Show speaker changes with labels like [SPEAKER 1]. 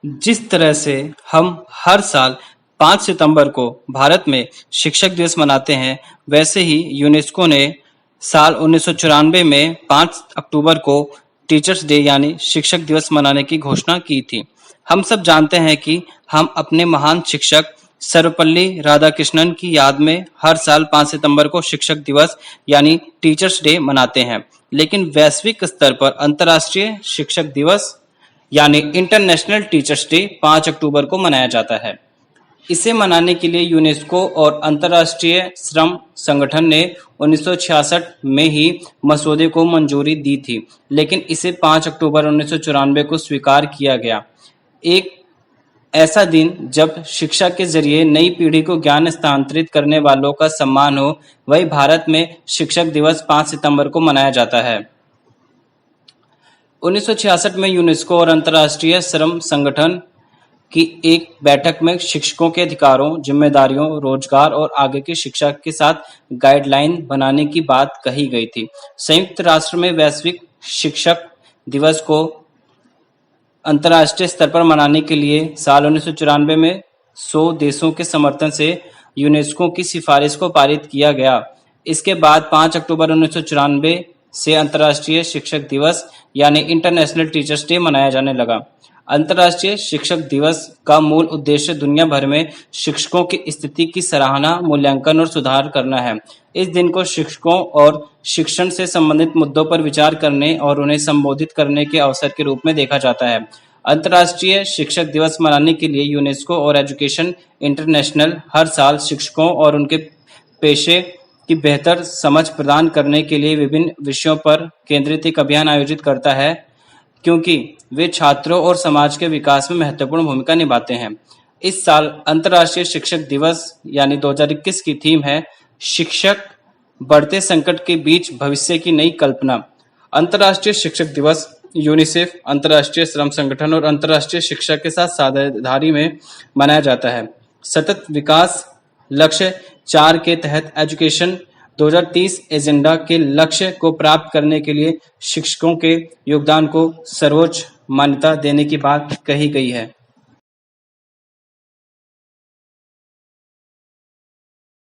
[SPEAKER 1] जिस तरह से हम हर साल 5 सितंबर को भारत में शिक्षक दिवस मनाते हैं, वैसे ही यूनेस्को ने साल 1994 में 5 अक्टूबर को टीचर्स डे यानी शिक्षक दिवस मनाने की घोषणा की थी। हम सब जानते हैं कि हम अपने महान शिक्षक सर्वपल्ली राधाकृष्णन की याद में हर साल 5 सितंबर को शिक्षक दिवस यानी टीचर्स डे मनाते हैं, लेकिन वैश्विक स्तर पर अंतर्राष्ट्रीय शिक्षक दिवस यानी इंटरनेशनल टीचर्स डे 5 अक्टूबर को मनाया जाता है। इसे मनाने के लिए यूनेस्को और अंतर्राष्ट्रीय श्रम संगठन ने 1966 में ही मसौदे को मंजूरी दी थी, लेकिन इसे 5 अक्टूबर 1994 को स्वीकार किया गया। एक ऐसा दिन जब शिक्षा के जरिए नई पीढ़ी को ज्ञान स्थानांतरित करने वालों का सम्मान हो, वही भारत में शिक्षक दिवस 5 सितंबर को मनाया जाता है। 1966 में यूनेस्को और अंतर्राष्ट्रीय श्रम संगठन की एक बैठक में शिक्षकों के अधिकारों, जिम्मेदारियों, रोजगार और आगे की शिक्षा के साथ गाइडलाइन बनाने की बात कही गई थी। संयुक्त राष्ट्र में वैश्विक शिक्षक दिवस को अंतर्राष्ट्रीय स्तर पर मनाने के लिए साल 1994 में 100 देशों के समर्थन से यूनेस्को की सिफारिश को पारित किया गया। इसके बाद 5 अक्टूबर 1994 से अंतर्राष्ट्रीय शिक्षक दिवस यानी इंटरनेशनल टीचर्स डे मनाया जाने लगा। अंतर्राष्ट्रीय शिक्षक दिवस का मूल उद्देश्य दुनिया भर में शिक्षकों की स्थिति की सराहना, मूल्यांकन और सुधार करना है। इस दिन को शिक्षकों और शिक्षण से संबंधित मुद्दों पर विचार करने और उन्हें संबोधित करने के अवसर के रूप में देखा जाता है। अंतर्राष्ट्रीय शिक्षक दिवस मनाने के लिए यूनेस्को और एजुकेशन इंटरनेशनल हर साल शिक्षकों और उनके पेशे की बेहतर समझ प्रदान करने के लिए विभिन्न विषयों पर केंद्रित एक अभियान आयोजित करता है, क्योंकि वे छात्रों और समाज के विकास में महत्वपूर्ण भूमिका निभाते हैं। इस साल अंतर्राष्ट्रीय शिक्षक दिवस यानी 2021 की थीम है शिक्षक, बढ़ते संकट के बीच भविष्य की नई कल्पना। अंतर्राष्ट्रीय शिक्षक दिवस यूनिसेफ, अंतर्राष्ट्रीय श्रम संगठन और अंतर्राष्ट्रीय शिक्षा के साथ साझेदारी में मनाया जाता है। सतत विकास लक्ष्य 4 के तहत एजुकेशन 2030 एजेंडा के लक्ष्य को प्राप्त करने के लिए शिक्षकों के योगदान को सर्वोच्च मान्यता देने की बात कही गई है।